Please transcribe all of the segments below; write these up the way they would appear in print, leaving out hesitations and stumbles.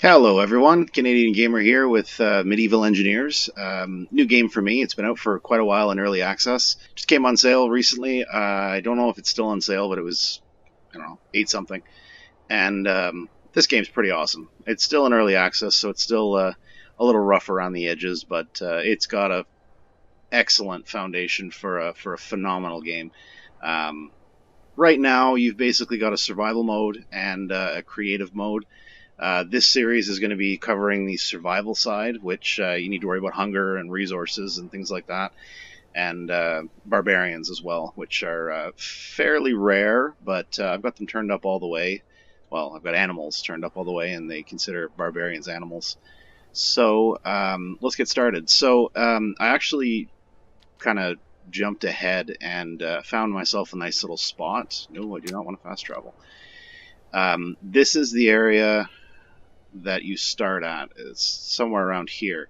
Hello everyone, Canadian Gamer here with Medieval Engineers. New game for me. It's been out for quite a while in early access. Just came on sale recently. I don't know if it's still on sale, but it was, I don't know, 8 something. And this game's pretty awesome. It's still in early access, so it's still a little rough around the edges, but it's got a excellent foundation for a phenomenal game. Right now, you've basically got a survival mode and a creative mode. This series is going to be covering the survival side, which you need to worry about hunger and resources and things like that, and barbarians as well, which are fairly rare, but I've got them turned up all the way. Well, I've got animals turned up all the way, and they consider barbarians animals. So let's get started. So I actually kind of jumped ahead and found myself a nice little spot. No, I do not want to fast travel. This is the area that you start at. It's somewhere around here,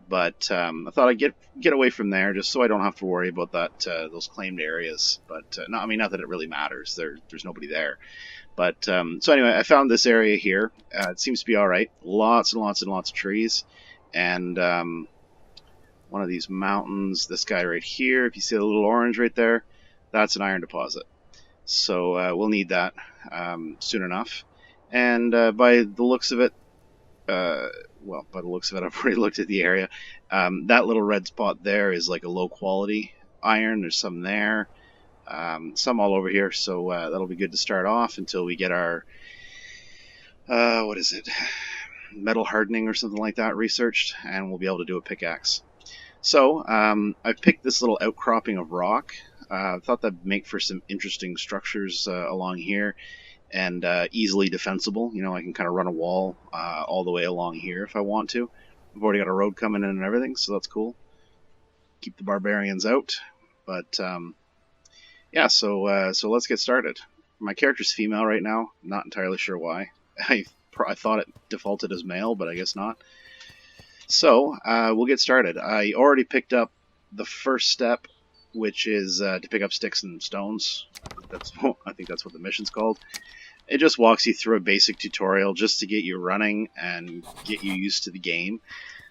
but I thought I'd get away from there just so I don't have to worry about that those claimed areas. But no, I mean, not that it really matters. There's nobody there. But so anyway, I found this area here. It seems to be all right. Lots and lots and lots of trees, and one of these mountains. This guy right here. If you see the little orange right there, that's an iron deposit. So we'll need that soon enough. And by the looks of it, I've already looked at the area. That little red spot there is like a low quality iron. There's some there, some all over here. So that'll be good to start off until we get our, metal hardening or something like that researched, and we'll be able to do a pickaxe. So I've picked this little outcropping of rock. I thought that'd make for some interesting structures along here, and easily defensible. You know, I can kind of run a wall all the way along here if I want to. I've already got a road coming in and everything, so that's cool. Keep the barbarians out. But yeah, so let's get started. My character's female right now. I'm not entirely sure why. I thought it defaulted as male, but I guess not. So we'll get started. I already picked up the first step, which is to pick up sticks and stones. I think that's what the mission's called. It just walks you through a basic tutorial just to get you running and get you used to the game.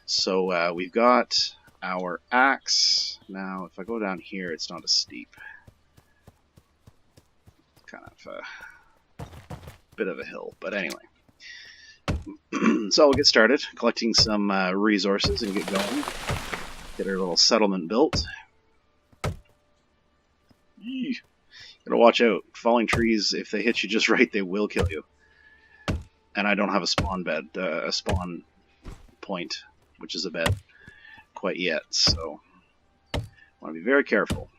So we've got our axe. Now, if I go down here, it's not as steep. Kind of a bit of a hill, but anyway. So we'll get started collecting some resources and get going. Get our little settlement built. Yee. Gotta watch out. Falling trees, if they hit you just right, they will kill you. And I don't have a spawn point, which is a bed, quite yet, so I want to be very careful.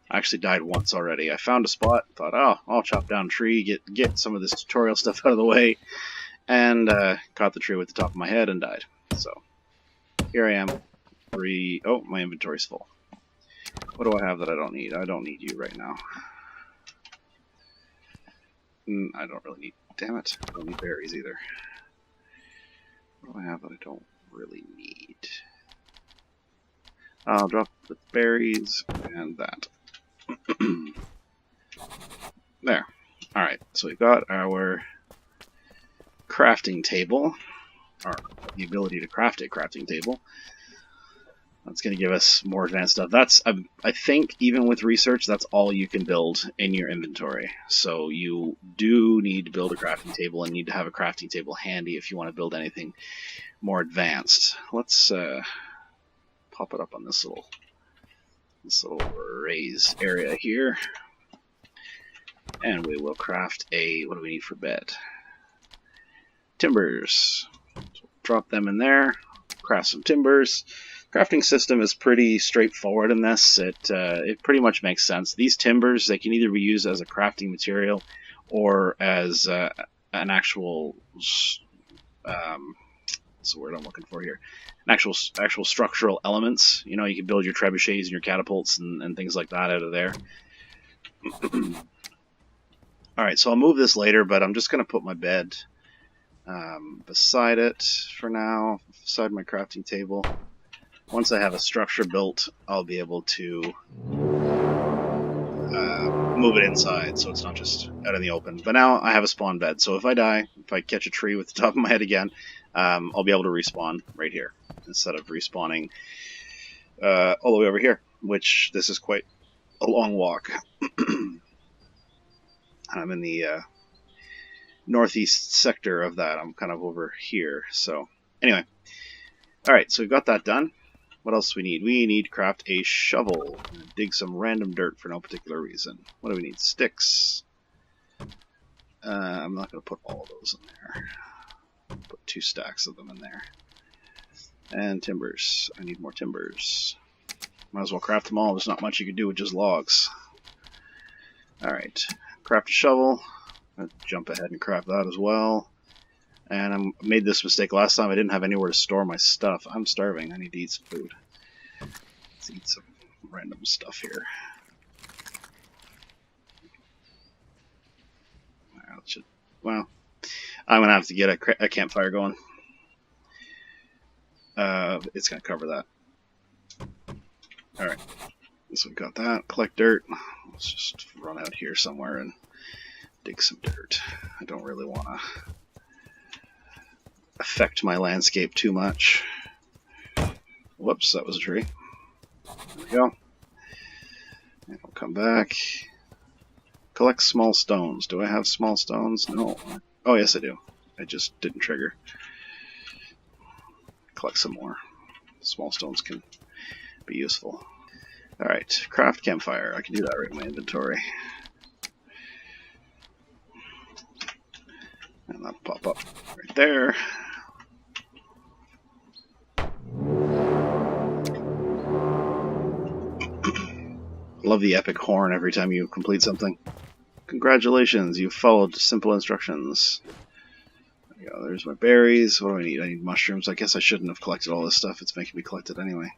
I actually died once already. I found a spot, thought, oh, I'll chop down a tree, get some of this tutorial stuff out of the way, and caught the tree with the top of my head and died. So here I am. Oh, my inventory's full. What do I have that I don't need? I don't need you right now. I don't really need... Damn it. I don't need berries either. What do I have that I don't really need? I'll drop the berries and that. There. Alright, so we've got our crafting table. Or the ability to craft a crafting table. That's going to give us more advanced stuff. That's, I think, even with research, that's all you can build in your inventory. So you do need to build a crafting table and need to have a crafting table handy if you want to build anything more advanced. Let's pop it up on this little raised area here. And we will craft a, what do we need for bed? Timbers. So drop them in there. Craft some timbers. Crafting system is pretty straightforward in this. It pretty much makes sense. These timbers, they can either be used as a crafting material or as an actual what's the word I'm looking for here? An actual structural elements. You know, you can build your trebuchets and your catapults and things like that out of there. Alright, so I'll move this later, but I'm just going to put my bed beside it for now, beside my crafting table. Once I have a structure built, I'll be able to move it inside, so it's not just out in the open. But now I have a spawn bed, so if I die, if I catch a tree with the top of my head again, I'll be able to respawn right here instead of respawning all the way over here, which this is quite a long walk. I'm in the northeast sector of that. I'm kind of over here. So anyway, all right, so we've got that done. What else do we need? We need to craft a shovel and dig some random dirt for no particular reason. What do we need? Sticks. I'm not going to put all of those in there. Put 2 stacks of them in there. And timbers. I need more timbers. Might as well craft them all. There's not much you can do with just logs. Alright. Craft a shovel. I'll jump ahead and craft that as well. And I made this mistake last time. I didn't have anywhere to store my stuff. I'm starving. I need to eat some food. Let's eat some random stuff here. Well, I'm going to have to get a campfire going. It's going to cover that. Alright. So we got that. Collect dirt. Let's just run out here somewhere and dig some dirt. I don't really want to affect my landscape too much. Whoops, that was a tree. There we go. And I'll come back. Collect small stones. Do I have small stones? No. Oh, yes, I do. I just didn't trigger. Collect some more. Small stones can be useful. Alright, craft campfire. I can do that right in my inventory. And that'll pop up right there. Love the epic horn every time you complete something. Congratulations, you followed simple instructions. There we go, there's my berries. What do I need? I need mushrooms. I guess I shouldn't have collected all this stuff. It's making me collect it anyway.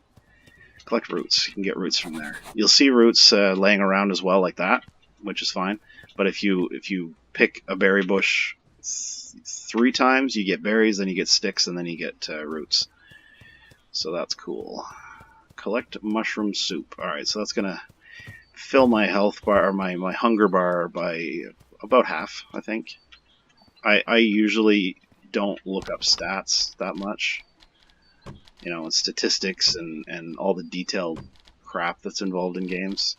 Collect roots. You can get roots from there. You'll see roots laying around as well like that, which is fine. But if you pick a berry bush 3 times, you get berries, then you get sticks, and then you get roots. So that's cool. Collect mushroom soup. Alright, so that's going to fill my health bar, or my hunger bar by about half, I think. I usually don't look up stats that much. You know, statistics and all the detailed crap that's involved in games.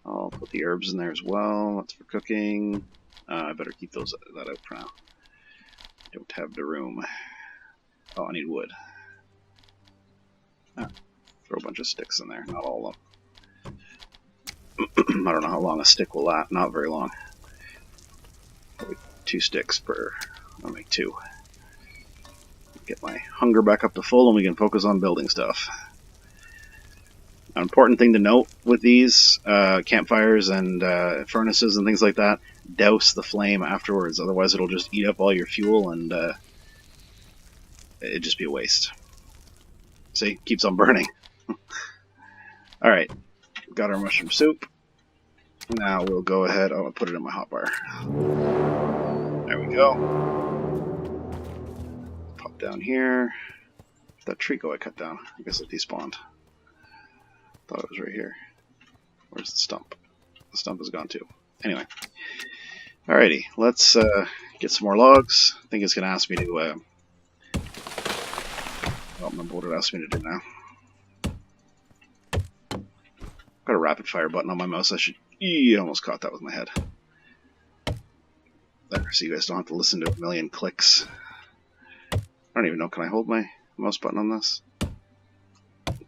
I'll put the herbs in there as well. That's for cooking. I better keep that out for now. I don't have the room. Oh, I need wood. Throw a bunch of sticks in there, not all of them. I don't know how long a stick will last. Not very long. Probably 2 sticks per. I'll make 2. Get my hunger back up to full, and we can focus on building stuff. An important thing to note with these campfires and furnaces and things like that: douse the flame afterwards. Otherwise, it'll just eat up all your fuel, and it'd just be a waste. See, keeps on burning. All right. Got our mushroom soup. Now we'll go ahead. Oh, I'll put it in my hotbar. There we go. Pop down here. Where'd that tree go I cut down? I guess it despawned. Thought it was right here. Where's the stump? The stump is gone too. Anyway. Alrighty, let's get some more logs. I think it's going to ask me to... I don't remember what it asked me to do now. Got a rapid fire button on my mouse. I should. Almost caught that with my head. There, so you guys don't have to listen to a million clicks. I don't even know. Can I hold my mouse button on this?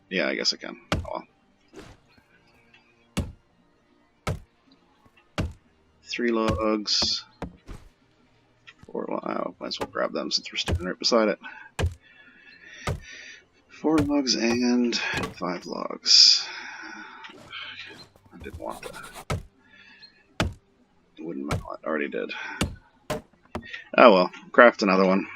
Yeah, I guess I can. Oh well. 3 logs. 4 logs. Oh, might as well grab them since we're standing right beside it. 4 logs and 5 logs. I didn't want that. Wouldn't mallet. Already did. Oh well, craft another one.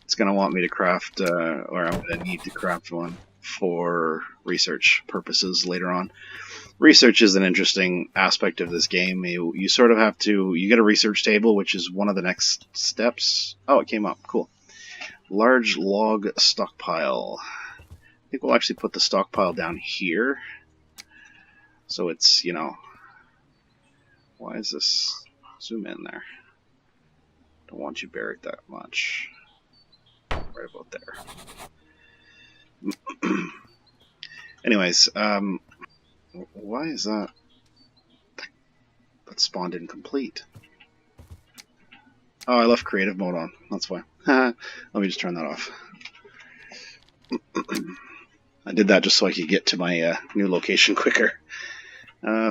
It's going to want me to craft, or I'm going to need to craft one for research purposes later on. Research is an interesting aspect of this game. You sort of have to, you get a research table, which is one of the next steps. Oh, it came up. Cool. Large log stockpile. I think we'll actually put the stockpile down here. So it's, you know, why is this zoom in there? Don't want you buried that much. Right about there. Anyways, why is that spawned incomplete? Oh, I left creative mode on. That's why. Let me just turn that off. I did that just so I could get to my new location quicker.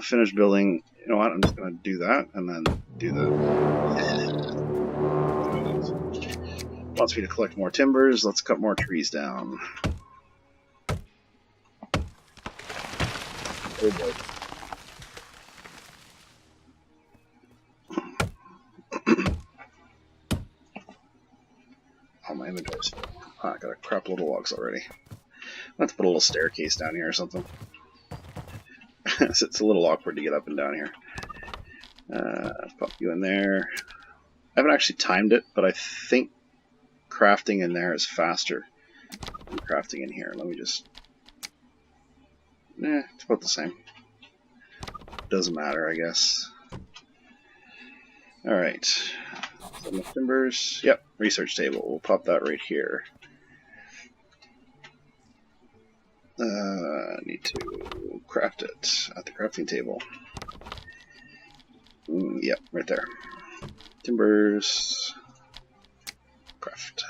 Finish building. You know what? I'm just going to do that and then do that. Wants me to collect more timbers. Let's cut more trees down. Oh boy. Oh, my inventory's full. I got a crap load of logs already. I'll have to put a little staircase down here or something. It's a little awkward to get up and down here. Pop you in there. I haven't actually timed it, but I think crafting in there is faster than crafting in here. Let me just... it's about the same. Doesn't matter, I guess. Alright. Some timbers. Yep, research table. We'll pop that right here. Need to craft it at the crafting table. Yep, right there. Timbers. Craft.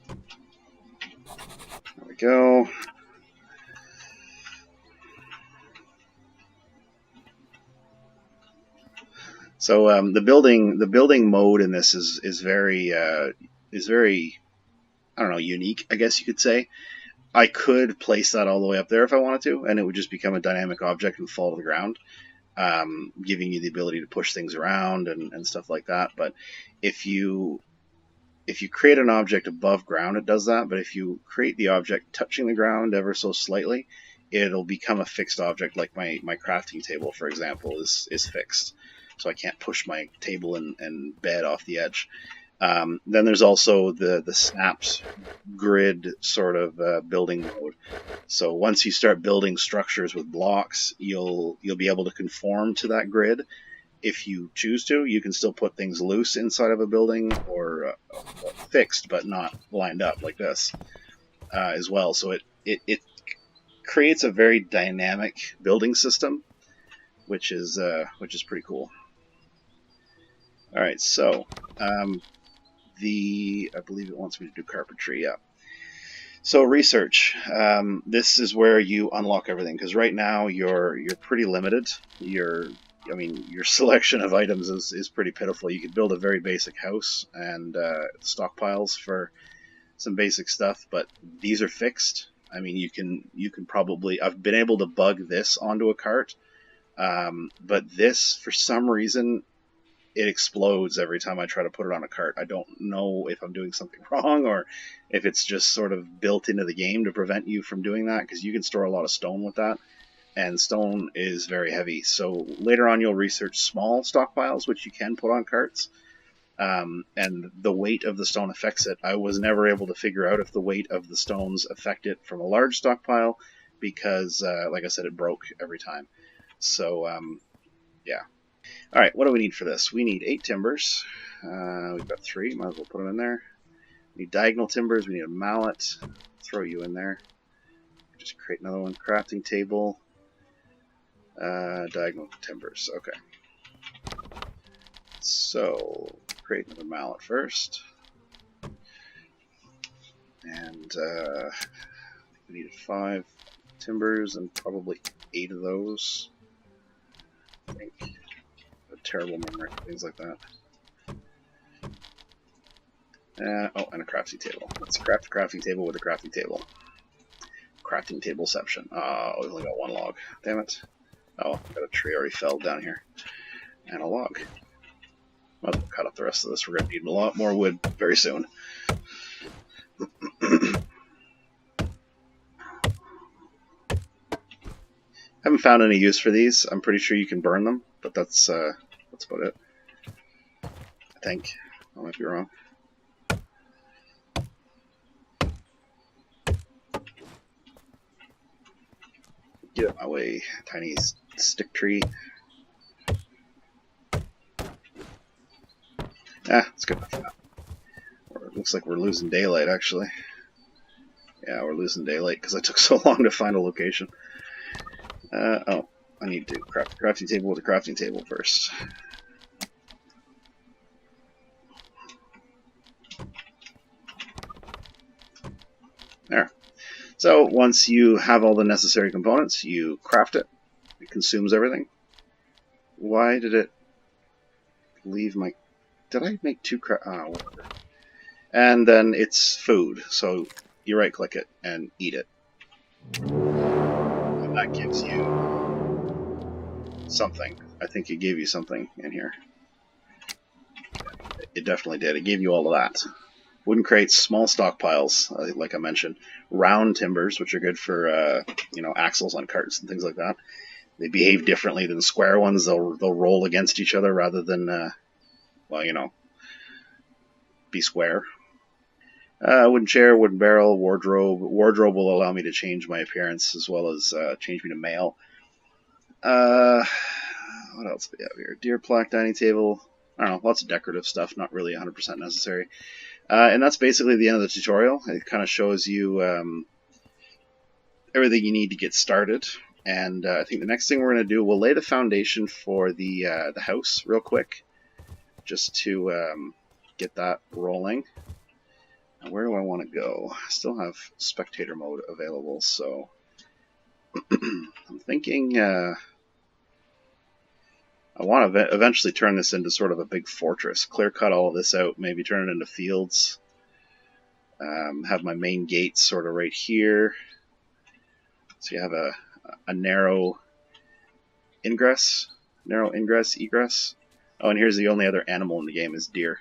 There we go. So the building mode in this is very I don't know, unique, I guess you could say. I could place that all the way up there if I wanted to, and it would just become a dynamic object and fall to the ground, giving you the ability to push things around and stuff like that. But if you create an object above ground, it does that. But if you create the object touching the ground ever so slightly, it'll become a fixed object. Like my crafting table, for example, is fixed, so I can't push my table and bed off the edge. Then there's also the snaps grid sort of building mode. So once you start building structures with blocks, you'll be able to conform to that grid. If you choose to, you can still put things loose inside of a building or fixed but not lined up like this as well. So it creates a very dynamic building system, which is pretty cool. All right, so. I believe it wants me to do carpentry, yeah. So research, this is where you unlock everything, because right now you're pretty limited. Your selection of items is pretty pitiful. You could build a very basic house and stockpiles for some basic stuff, but these are fixed. I mean, you can probably, I've been able to bug this onto a cart, but this, for some reason, it explodes every time I try to put it on a cart. I don't know if I'm doing something wrong or if it's just sort of built into the game to prevent you from doing that, because you can store a lot of stone with that, and stone is very heavy. So later on you'll research small stockpiles, which you can put on carts, and the weight of the stone affects it. I was never able to figure out if the weight of the stones affect it from a large stockpile, because, like I said, it broke every time. So, yeah. Alright, what do we need for this? We need 8 timbers. We've got 3, might as well put them in there. We need diagonal timbers, we need a mallet. Throw you in there. Just create another one. Crafting table. Diagonal timbers, okay. So, create another mallet first. And we needed 5 timbers and probably 8 of those, I think. Terrible memory, things like that. Oh, and a crafting table. Let's craft a crafting table with a crafting table. Crafting tableception. Oh, we only got 1 log. Damn it. Oh, got a tree already felled down here. And a log. Might as well cut up the rest of this. We're going to need a lot more wood very soon. Haven't found any use for these. I'm pretty sure you can burn them, but that's about it. I think. I might be wrong. Get out of my way, tiny stick tree. It's good enough for now. It looks like we're losing daylight, actually. Yeah, we're losing daylight because I took so long to find a location. Oh, I need to craft a crafting table with a crafting table first. There. So once you have all the necessary components, you craft it. It consumes everything. Why did it leave my... Did I make two whatever. And then it's food, so you right-click it and eat it. And that gives you something. I think it gave you something in here. It definitely did. It gave you all of that. Wooden crates, small stockpiles, like I mentioned. Round timbers, which are good for axles on carts and things like that. They behave differently than square ones. They'll roll against each other rather than, be square. Wooden chair, wooden barrel, wardrobe. Wardrobe will allow me to change my appearance as well as change me to male. What else do we have here? Deer plaque, dining table. I don't know, lots of decorative stuff, not really 100% necessary. And that's basically the end of the tutorial. It kind of shows you everything you need to get started. And I think the next thing we're going to do, we'll lay the foundation for the house real quick, just to get that rolling. Now, where do I want to go? I still have spectator mode available, so I'm thinking I want to eventually turn this into sort of a big fortress, clear cut all of this out, maybe turn it into fields, have my main gate sort of right here, so you have a narrow egress. Oh, and here's the only other animal in the game is deer.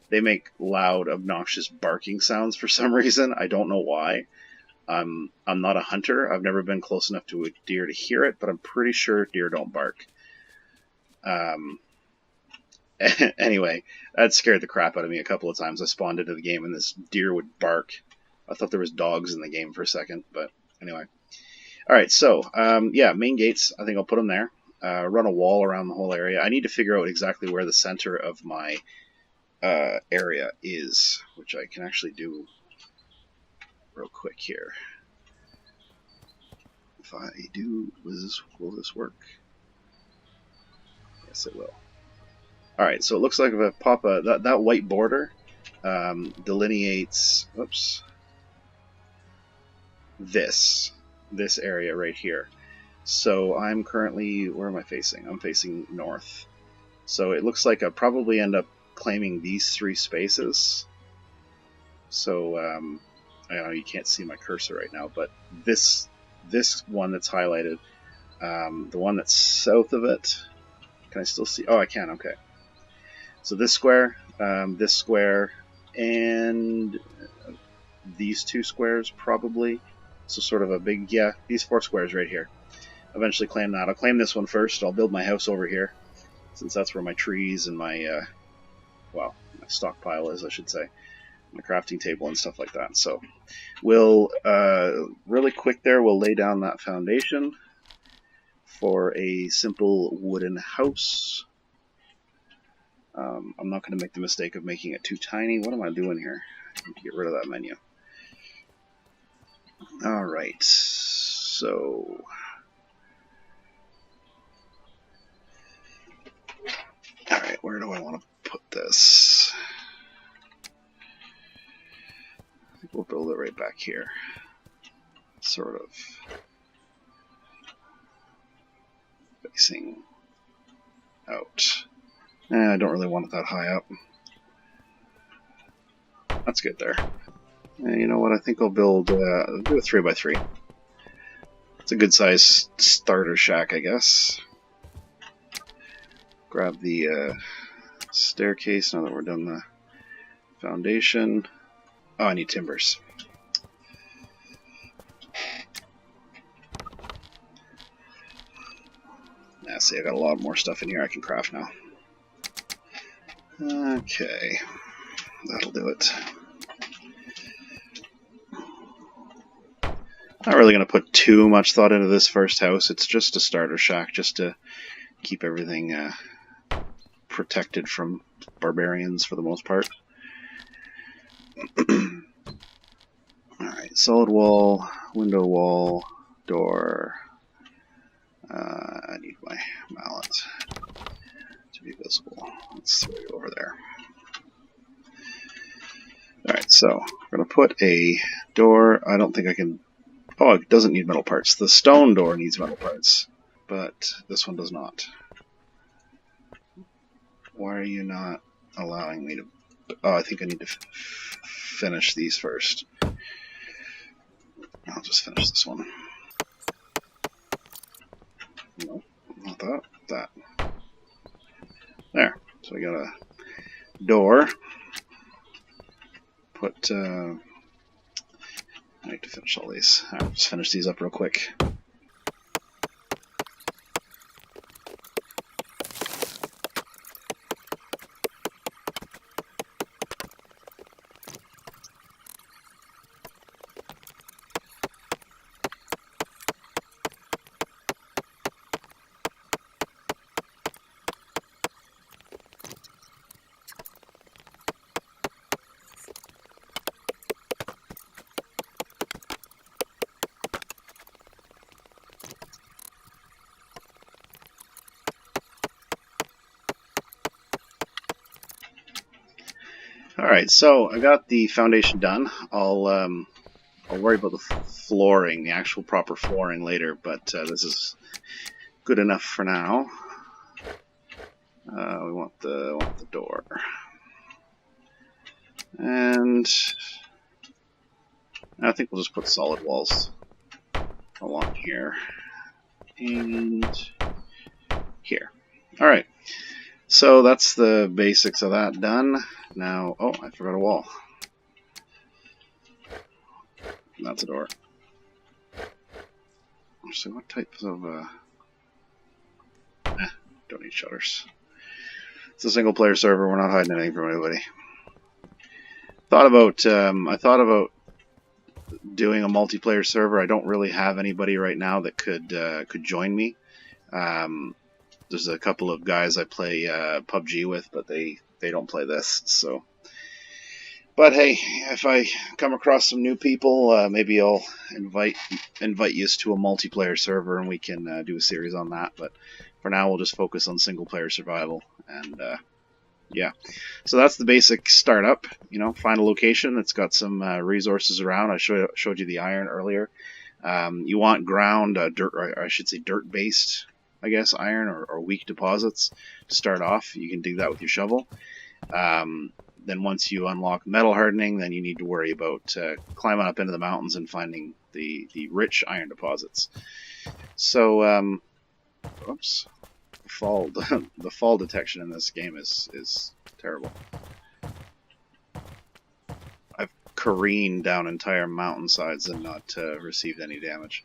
They make loud, obnoxious barking sounds for some reason. I don't know why. I'm not a hunter. I've never been close enough to a deer to hear it, but I'm pretty sure deer don't bark. Anyway, that scared the crap out of me a couple of times. I spawned into the game and this deer would bark. I thought there was dogs in the game for a second, but anyway. Alright, so, main gates, I think I'll put them there. Run a wall around the whole area. I need to figure out exactly where the center of my area is, which I can actually do real quick here. If I do, will this work? Yes, it will. Alright, so it looks like if I pop that white border delineates, this area right here. So I'm currently, where am I facing? I'm facing north. So it looks like I'll probably end up claiming these 3 spaces. So I know you can't see my cursor right now, but this one that's highlighted, the one that's south of it, can I still see? Oh, I can, okay. So this square, and these 2 squares probably. So sort of a big, these 4 squares right here. Eventually claim that. I'll claim this one first. I'll build my house over here, since that's where my trees and my, my stockpile is, I should say. My crafting table and stuff like that. So we'll, really quick there, we'll lay down that foundation for a simple wooden house. I'm not going to make the mistake of making it too tiny. What am I doing here? I need to get rid of that menu. Alright, so... Alright, where do I want to put this? I think we'll build it right back here. Sort of. Facing out. I don't really want it that high up. That's good there. And you know what? I think I'll build do a 3x3. It's a good size starter shack, I guess. Grab the staircase now that we're done the foundation. Oh, I need timbers. Yeah, see, I got a lot more stuff in here I can craft now. Okay, that'll do it. Not really going to put too much thought into this first house. It's just a starter shack, just to keep everything protected from barbarians for the most part. Alright, solid wall, window wall, door. I need my mallet to be visible. Let's throw it over there. Alright, so we're going to put a door. I don't think I can... Oh, it doesn't need metal parts. The stone door needs metal parts, but this one does not. Why are you not allowing me to... Oh, I think I need to finish these first. I'll just finish this one. No, not that. That. There. So we got a door. Put... I need to finish all these. I'll just finish these up real quick. Alright, so I got the foundation done. I'll worry about the flooring, the actual proper flooring later, but this is good enough for now. We want the door. And I think we'll just put solid walls along here and here. Alright, so that's the basics of that done. Now, oh, I forgot a wall. That's a door. So what types of, don't need shutters. It's a single player server, we're not hiding anything from anybody. I thought about doing a multiplayer server. I don't really have anybody right now that could join me. There's a couple of guys I play PUBG with, but they don't play this, so. But hey, if I come across some new people, maybe I'll invite you to a multiplayer server and we can do a series on that. But for now, we'll just focus on single player survival. And yeah, so that's the basic startup. You know, find a location that's got some resources around. I showed you the iron earlier. You want ground, dirt, or I should say dirt-based, I guess, iron or weak deposits to start off. You can dig that with your shovel. Then once you unlock metal hardening, then you need to worry about climbing up into the mountains and finding the rich iron deposits. So, oops, the fall detection in this game is terrible. I've careened down entire mountainsides and not received any damage,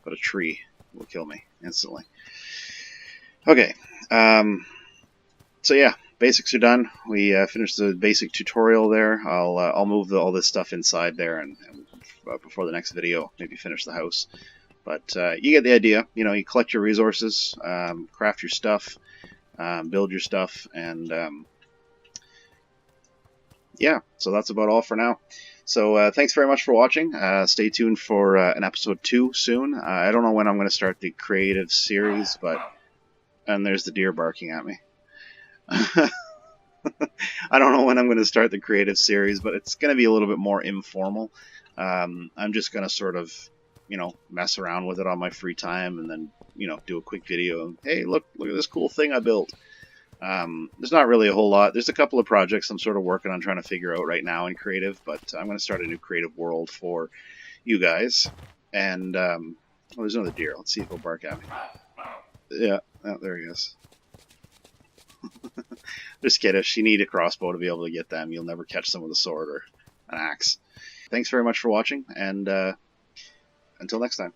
but a tree will kill me instantly. Okay, so yeah. Basics are done. We finished the basic tutorial there. I'll move all this stuff inside there and before the next video, maybe finish the house. But you get the idea. You know, you collect your resources, craft your stuff, build your stuff, and yeah. So that's about all for now. So thanks very much for watching. Stay tuned for an episode 2 soon. I don't know when I'm going to start the creative series, and there's the deer barking at me. I don't know when I'm going to start the creative series, but it's going to be a little bit more informal. I'm just going to sort of, you know, mess around with it on my free time and then, you know, do a quick video. Hey, look at this cool thing I built. There's not really a whole lot. There's a couple of projects I'm sort of working on trying to figure out right now in creative, but I'm going to start a new creative world for you guys. And, oh, there's another deer. Let's see if he'll bark at me. Yeah, oh, there he is. They're skittish. You need a crossbow to be able to get them. You'll never catch them with a sword or an axe. Thanks very much for watching, and until next time.